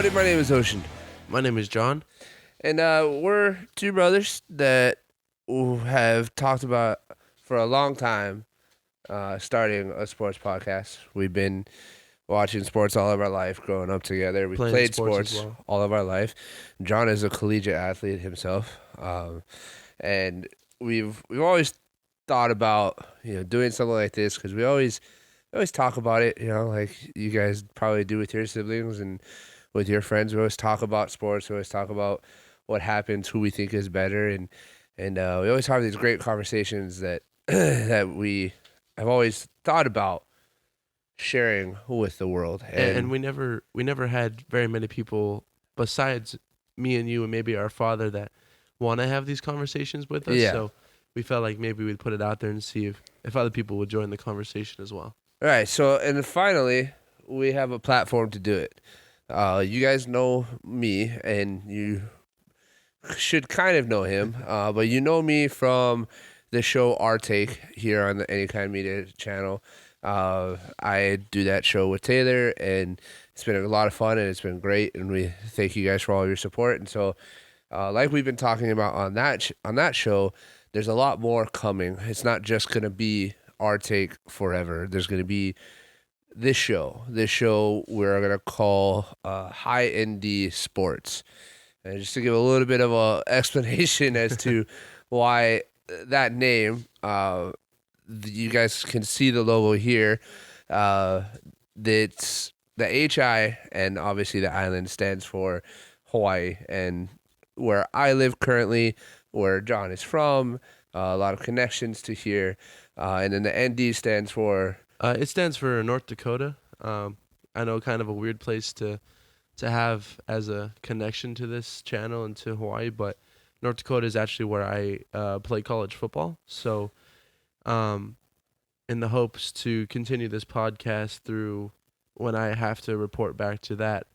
everybody. My name is Ocean. My name is John. And we're two brothers that have talked about for a long time starting a sports podcast. We've been watching sports all of our life, growing up together. We Playing played sports as sports well. all of our life. John is a collegiate athlete himself, and we've always thought about doing something like this because we always talk about it. Like you guys probably do with your siblings and with your friends. We always talk about sports. We always talk about what happens, who we think is better, and we always have these great conversations that that we have always thought about sharing with the world. And we never had very many people besides me and you and maybe our father that want to have these conversations with us. Yeah. So we felt like maybe we'd put it out there and see if other people would join the conversation as well. All right, so and finally we have a platform to do it. You guys know me, and you should kind of know him, but you know me from the show Our Take here on the Any Kine Media channel. I do that show with Taylor, and it's been a lot of fun, and it's been great, and we thank you guys for all your support. And so, like we've been talking about on that show, there's a lot more coming. It's not just going to be Our Take forever. There's going to be this show we're going to call High ND Sports. And just to give a little bit of a explanation as to why that name, you guys can see the logo here. That's the HI, and obviously the island stands for Hawaii. And where I live currently, where John is from, a lot of connections to here. And then the ND stands for... It stands for North Dakota. I know, kind of a weird place to have as a connection to this channel and to Hawaii, but North Dakota is actually where I play college football. So, in the hopes to continue this podcast through when I have to report back to that,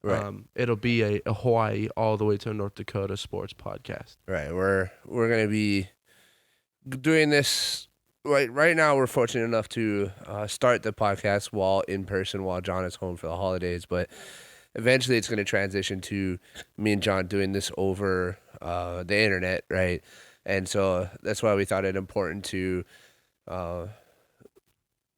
Right. It'll be a Hawaii all the way to North Dakota sports podcast. Right. We're going to be doing this. Right now, we're fortunate enough to start the podcast while in person, while John is home for the holidays. But eventually, it's going to transition to me and John doing this over the internet, right? And so that's why we thought it important to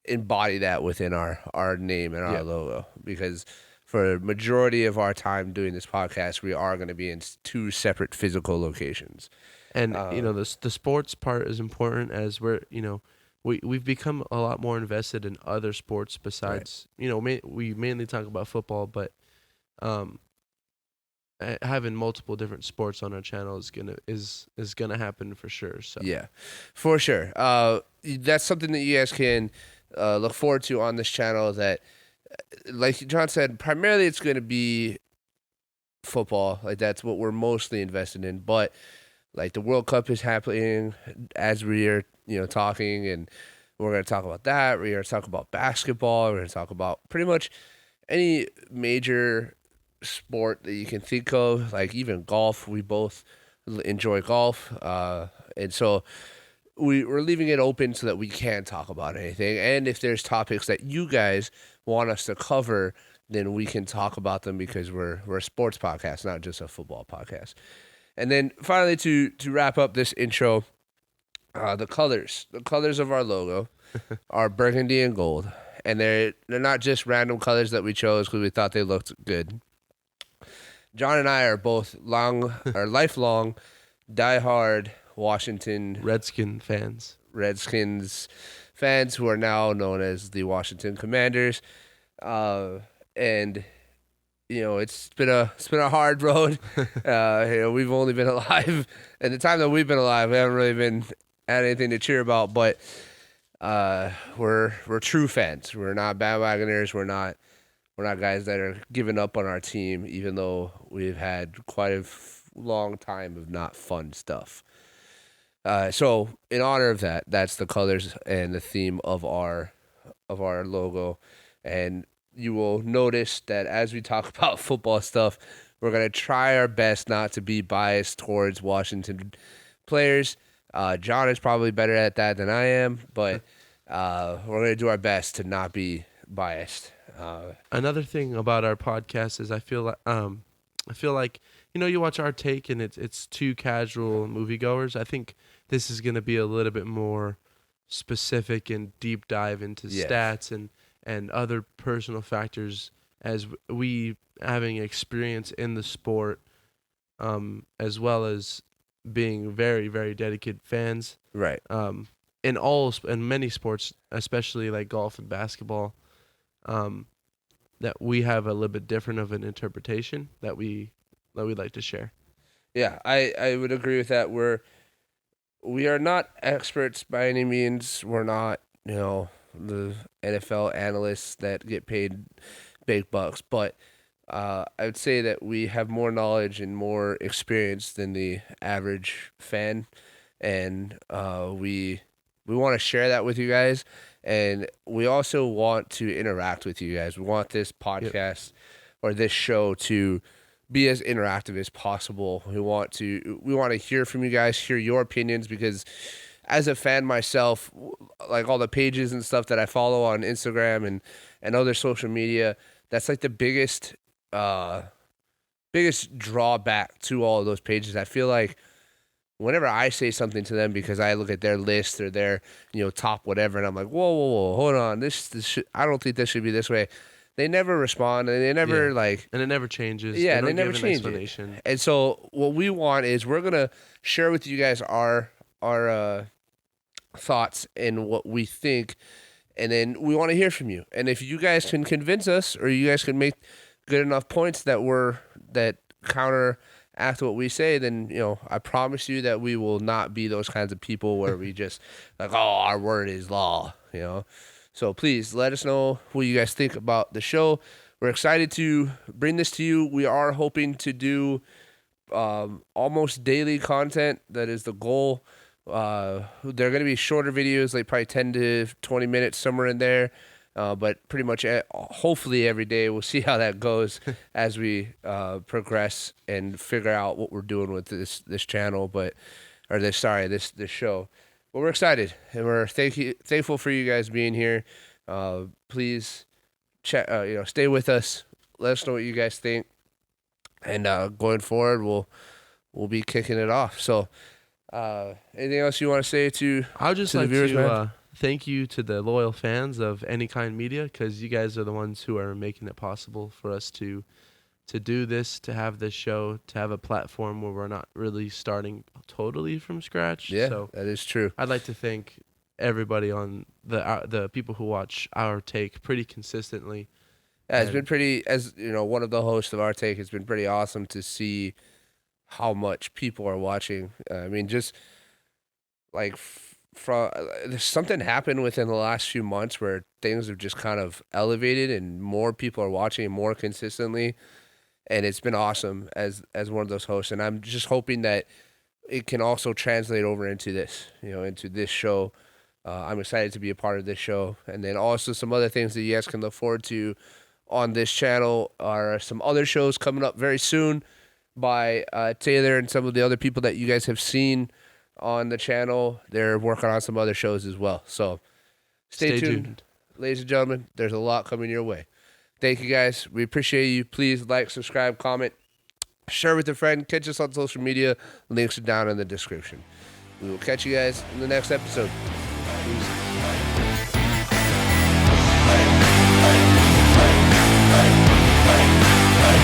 embody that within our name and our logo, because for the majority of our time doing this podcast, we are going to be in two separate physical locations. And the sports part is important, as we've become a lot more invested in other sports besides we mainly talk about football, but having multiple different sports on our channel is gonna happen for sure. So yeah, for sure. That's something that you guys can look forward to on this channel. That, like John said, primarily it's going to be football. Like that's what we're mostly invested in, but. Like the World Cup is happening as we are, talking, and we're going to talk about that. We're going to talk about basketball. We're going to talk about pretty much any major sport that you can think of, like even golf. We both enjoy golf. And so we're leaving it open so that we can talk about anything. And if there's topics that you guys want us to cover, then we can talk about them, because we're a sports podcast, not just a football podcast. And then finally, to wrap up this intro, the colors of our logo are burgundy and gold, and they're not just random colors that we chose because we thought they looked good. John and I are both lifelong, diehard Washington Redskins fans who are now known as the Washington Commanders, and. It's been a hard road. We've only been alive, and the time that we've been alive, we haven't really been had anything to cheer about. But we're true fans. We're not bandwagoners. We're not guys that are giving up on our team, even though we've had quite a long time of not fun stuff. So in honor of that, that's the colors and the theme of our logo, and you will notice that as we talk about football stuff, we're going to try our best not to be biased towards Washington players. John is probably better at that than I am, but we're going to do our best to not be biased. Another thing about our podcast is I feel like you watch our take and it's two casual moviegoers. I think this is going to be a little bit more specific and deep dive into Yes. stats and other personal factors as we having experience in the sport, as well as being very, very dedicated fans. Right. In many sports, especially like golf and basketball, that we have a little bit different of an interpretation that we'd like to share. Yeah, I would agree with that. We are not experts by any means. We're not, the NFL analysts that get paid big bucks, but I would say that we have more knowledge and more experience than the average fan, and we want to share that with you guys, and we also want to interact with you guys. We want this podcast or this show to be as interactive as possible. We want to hear from you guys, hear your opinions, because as a fan myself, like all the pages and stuff that I follow on Instagram and other social media, that's like the biggest drawback to all of those pages. I feel like whenever I say something to them because I look at their list or their top whatever, and I'm like, whoa, hold on, this I don't think this should be this way. They never respond, and they never and it never changes. Yeah, they never change it. And so what we want is we're gonna share with you guys our thoughts and what we think, and then we want to hear from you. And if you guys can convince us, or you guys can make good enough points that counteract what we say, then I promise you that we will not be those kinds of people where we just like, oh, our word is law. So please let us know what you guys think about the show. We're excited to bring this to you. We are hoping to do almost daily content. That is the goal. They're going to be shorter videos, like probably 10 to 20 minutes, somewhere in there. But pretty much hopefully every day. We'll see how that goes as we progress and figure out what we're doing with this channel. This show. But we're excited, and we're thankful for you guys being here. Please, stay with us. Let us know what you guys think, and going forward, we'll be kicking it off. So, anything else you want to say to? I would just to like the viewers, to thank you to the loyal fans of Any Kine Media, because you guys are the ones who are making it possible for us to do this, to have this show, to have a platform where we're not really starting totally from scratch. Yeah, so that is true. I'd like to thank everybody on the people who watch Our Take pretty consistently. Yeah, it's been pretty, as one of the hosts of Our Take, it's been pretty awesome to see how much people are watching. I mean, just like something happened within the last few months where things have just kind of elevated and more people are watching more consistently. And it's been awesome as one of those hosts. And I'm just hoping that it can also translate over into this, into this show. I'm excited to be a part of this show. And then also some other things that you guys can look forward to on this channel are some other shows coming up very soon by Taylor and some of the other people that you guys have seen on the channel. They're working on some other shows as well. So stay tuned, ladies and gentlemen. There's a lot coming your way. Thank you, guys. We appreciate you. Please like, subscribe, comment, share with a friend. Catch us on social media. Links are down in the description. We will catch you guys in the next episode. Peace.